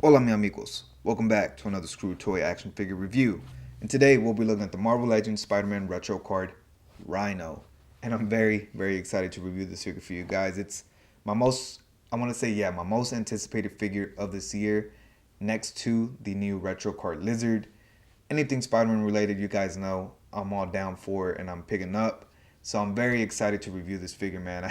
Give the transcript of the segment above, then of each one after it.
Hola mi amigos, welcome back to another Screw Toy action figure review. And today we'll be looking at the Marvel Legends Spider-Man retro card, Rhino. And I'm very excited to review this figure for you guys. It's my most, I want to say, yeah, my most anticipated figure of this year, next to the new retro card Lizard. Anything Spider-Man related, you guys know I'm all down for and I'm picking up. So I'm very excited to review this figure, man.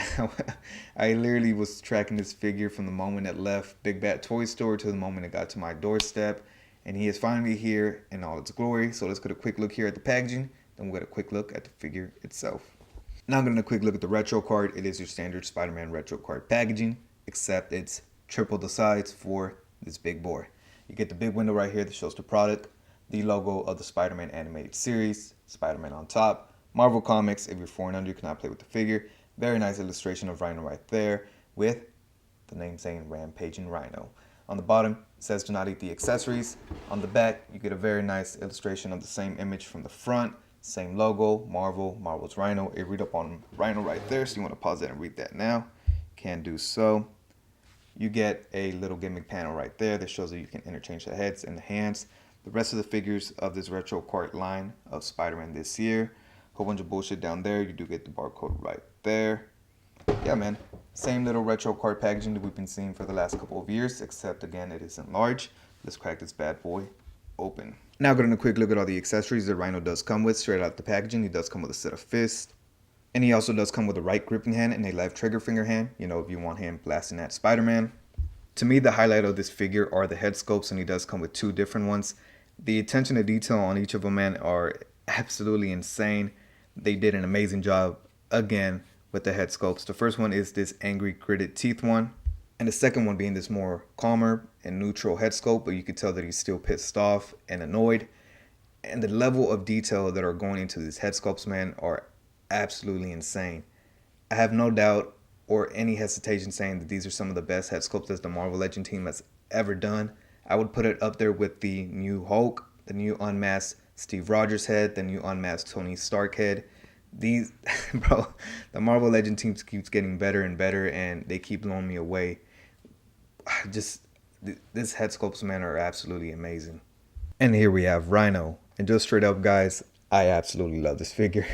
I literally was tracking this figure from the moment it left Big Bad Toy Store to the moment it got to my doorstep. And he is finally here in all its glory. So let's get a quick look here at the packaging. Then we'll get a quick look at the figure itself. Now I'm going to quick look at the retro card. It is your standard Spider-Man retro card packaging, except it's triple the size for this big boy. You get the big window right here that shows the product, the logo of the Spider-Man animated series, Spider-Man on top, Marvel Comics. If you're 4 and under, you cannot play with the figure. Very nice illustration of Rhino right there with the name saying Rampaging Rhino. On the bottom, it says do not eat the accessories. On the back, you get a very nice illustration of the same image from the front. Same logo, Marvel's Rhino. It read up on Rhino right there, so you want to pause that and read that now. Can do so. You get a little gimmick panel right there that shows that you can interchange the heads and the hands. The rest of the figures of this retro card line of Spider-Man this year. Whole bunch of bullshit down there. You do get the barcode right there. Yeah, man. Same little retro card packaging that we've been seeing for the last couple of years, except again, it isn't large. Let's crack this bad boy open. Now getting a quick look at all the accessories that Rhino does come with straight out the packaging. He does come with a set of fists. And he also does come with a right gripping hand and a left trigger finger hand, you know, if you want him blasting at Spider-Man. To me, the highlight of this figure are the head sculpts, and he does come with 2 different ones. The attention to detail on each of them, man, are absolutely insane. They did an amazing job, again, with the head sculpts. The first one is this angry gritted teeth one, and the second one being this more calmer and neutral head sculpt, but you can tell that he's still pissed off and annoyed. And the level of detail that are going into these head sculpts, man, are absolutely insane. I have no doubt or any hesitation saying that these are some of the best head sculpts that the Marvel Legend team has ever done. I would put it up there with the new Hulk, the new unmasked Steve Rogers head, the new unmasked Tony Stark head. These, bro, the Marvel Legend team keeps getting better and better, and they keep blowing me away. Just, this head sculpts, man, are absolutely amazing. And here we have Rhino. And just straight up, guys, I absolutely love this figure.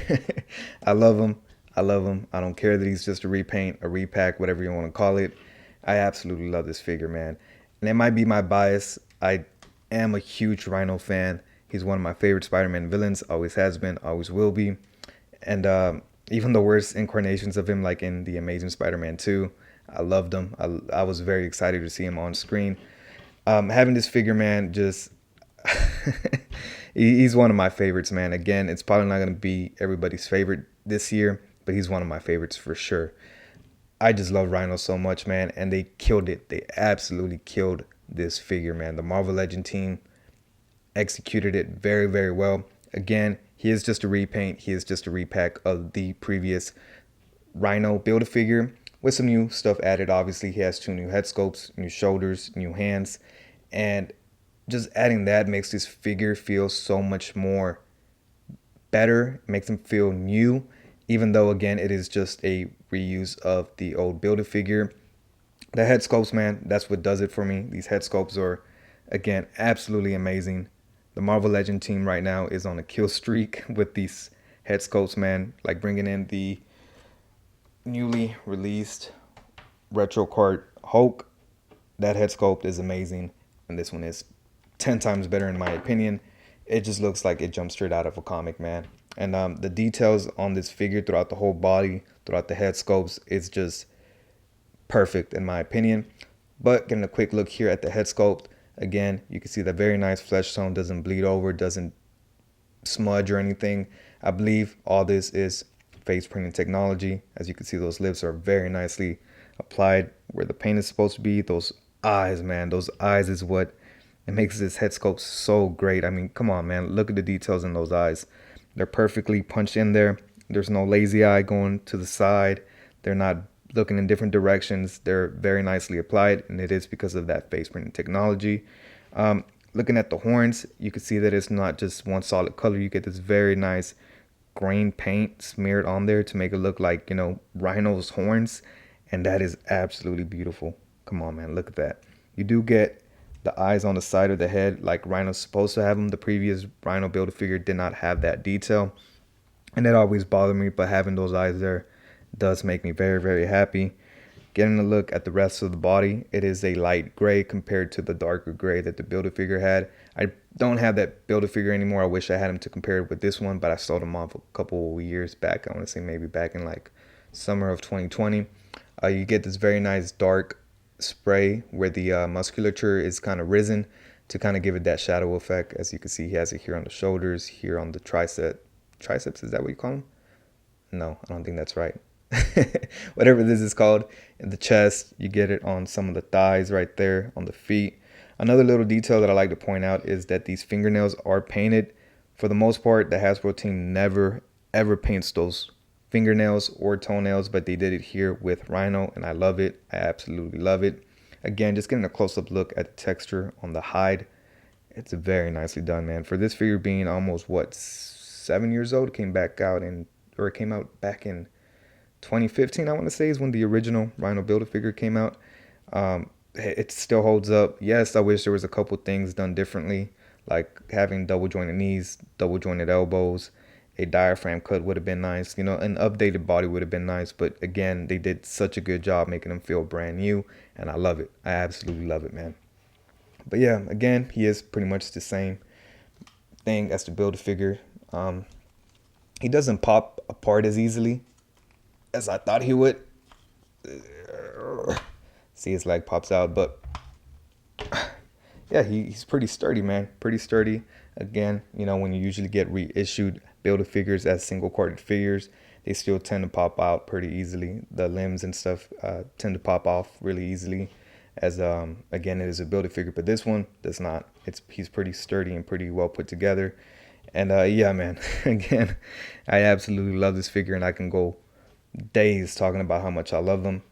I love him. I love him. I don't care that he's just a repaint, a repack, whatever you want to call it. I absolutely love this figure, man. And it might be my bias. I am a huge Rhino fan. He's one of my favorite Spider-Man villains. Always has been, always will be. And even the worst incarnations of him, like in The Amazing Spider-Man 2, I loved him. I was very excited to see him on screen. Having this figure, man, just... he's one of my favorites, man. Again, it's probably not going to be everybody's favorite this year, but he's one of my favorites for sure. I just love Rhino so much, man, and they killed it. They absolutely killed this figure, man. The Marvel Legend team executed it very well. Again, he is just a repaint. He is just a repack of the previous Rhino Build-A-Figure with some new stuff added. Obviously, he has 2 new head sculpts, new shoulders, new hands, and just adding that makes this figure feel so much more better, makes him feel new, even though, again, it is just a reuse of the old Build-A-Figure. The head sculpts, man, that's what does it for me. These head sculpts are, again, absolutely amazing. The Marvel Legend team right now is on a kill streak with these head sculpts, man. Like bringing in the newly released retro card Hulk. That head sculpt is amazing, and this one is 10 times better in my opinion. It just looks like it jumped straight out of a comic, man. And the details on this figure throughout the whole body, throughout the head sculpts, is just perfect in my opinion. But getting a quick look here at the head sculpt, again, you can see the very nice flesh tone, doesn't bleed over, doesn't smudge or anything. I believe all this is face printing technology. As you can see, those lips are very nicely applied where the paint is supposed to be. Those eyes, man, those eyes is what it makes this head sculpt so great. I mean, come on, man. Look at the details in those eyes. They're perfectly punched in there. There's no lazy eye going to the side. They're not looking in different directions. They're very nicely applied, and it is because of that face printing technology. Looking at the horns, you can see that it's not just one solid color. You get this very nice grain paint smeared on there to make it look like, you know, Rhino's horns, and that is absolutely beautiful. Come on, man. Look at that. You do get The eyes on the side of the head, like Rhino's supposed to have them. The previous Rhino Build-A-Figure did not have that detail, and that always bothered me, but having those eyes there does make me very, very happy. Getting a look at the rest of the body, it is a light gray compared to the darker gray that the Build-A-Figure had. I don't have that Build-A-Figure anymore. I wish I had him to compare it with this one, but I sold him off a couple years back. I want to say maybe back in like summer of 2020. You get this very nice dark spray where the musculature is kind of risen to kind of give it that shadow effect. As you can see, he has it here on the shoulders, here on the triceps, is that what you call them? No, I don't think that's right. Whatever this is called. In the chest, you get it on some of the thighs right there, on the feet. Another little detail that I like to point out is that these fingernails are painted. For the most part, the Hasbro team never ever paints those fingernails or toenails, but they did it here with Rhino, and I love it. I absolutely love it. Again, just getting a close-up look at the texture on the hide. It's very nicely done, man. For this figure being almost, what, 7 years old, it came out back in 2015, I want to say, is when the original Rhino Build-A-Figure came out. It still holds up. Yes, I wish there was a couple things done differently, like having double jointed knees, double jointed elbows. A diaphragm cut would have been nice. You know, an updated body would have been nice. But again, they did such a good job making him feel brand new, and I love it. I absolutely love it, man. But yeah, again, he is pretty much the same thing as the Build-A-Figure. He doesn't pop apart as easily as I thought he would. See, his leg pops out, but yeah, he's pretty sturdy, man. Pretty sturdy. Again, you know, when you usually get reissued Build-A-Figures as single-carded figures, they still tend to pop out pretty easily. The limbs and stuff tend to pop off really easily, as again, it is a Build-A-Figure, but this one does not. He's pretty sturdy and pretty well put together. And yeah, man, again, I absolutely love this figure, and I can go days talking about how much I love them.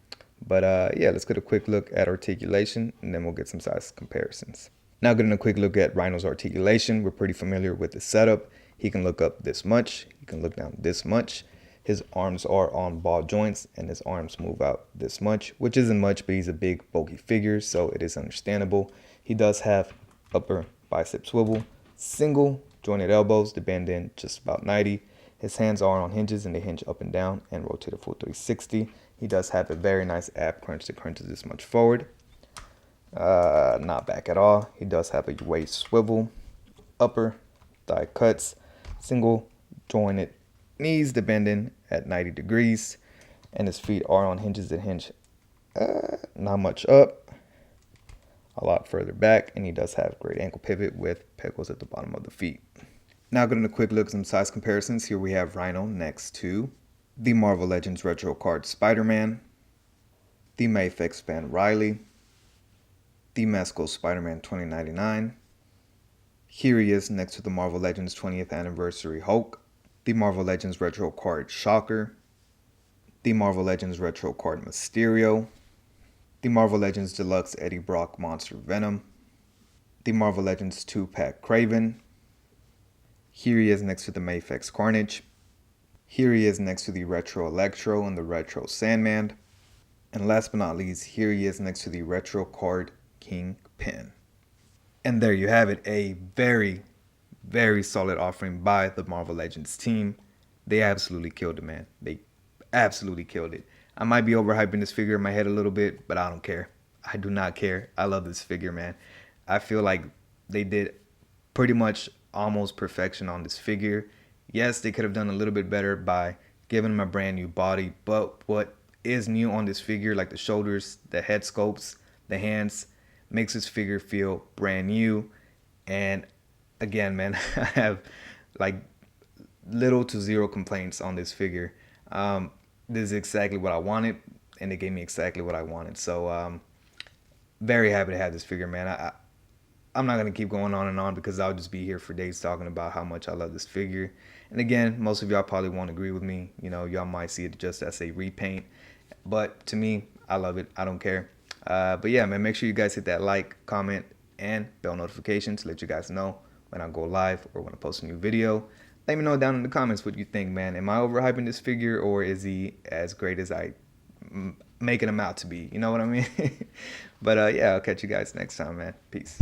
But yeah, let's get a quick look at articulation, and then we'll get some size comparisons. Now, getting a quick look at Rhino's articulation, we're pretty familiar with the setup. He can look up this much, he can look down this much. His arms are on ball joints, and his arms move out this much, which isn't much, but he's a big, bulky figure, so it is understandable. He does have upper bicep swivel, single jointed elbows to bend in just about 90. His hands are on hinges, and they hinge up and down and rotate a full 360. He does have a very nice ab crunch that crunches this much forward. Not back at all. He does have a waist swivel, upper thigh cuts, single jointed knees to bend in at 90 degrees. And his feet are on hinges that hinge not much up, a lot further back. And he does have great ankle pivot with pegals at the bottom of the feet. Now, getting a quick look at some size comparisons. Here we have Rhino next to the Marvel Legends Retro Card Spider-Man, the Mafex Band Riley, the Mezco Spider-Man 2099. Here he is next to the Marvel Legends 20th Anniversary Hulk, the Marvel Legends Retro Card Shocker, the Marvel Legends Retro Card Mysterio, the Marvel Legends Deluxe Eddie Brock Monster Venom, the Marvel Legends 2-pack Kraven. Here he is next to the Mafex Carnage. Here he is next to the Retro Electro and the Retro Sandman. And last but not least, here he is next to the Retro Card Kingpin. And there you have it, a very, very solid offering by the Marvel Legends team. They absolutely killed it, man. They absolutely killed it. I might be overhyping this figure in my head a little bit, but I don't care. I do not care. I love this figure, man. I feel like they did pretty much almost perfection on this figure. Yes, they could have done a little bit better by giving him a brand new body, but what is new on this figure, like the shoulders, the head sculpts, the hands, makes this figure feel brand new. And again, man, I have like little to zero complaints on this figure. This is exactly what I wanted, and they gave me exactly what I wanted. So very happy to have this figure, man. I'm not going to keep going on and on because I'll just be here for days talking about how much I love this figure. And again, most of y'all probably won't agree with me. You know, y'all might see it just as a repaint. But to me, I love it. I don't care. But yeah, man, make sure you guys hit that like, comment, and bell notification to let you guys know when I go live or when I post a new video. Let me know down in the comments what you think, man. Am I overhyping this figure, or is he as great as I making them out to be. You know what I mean? But yeah, I'll catch you guys next time, man. Peace.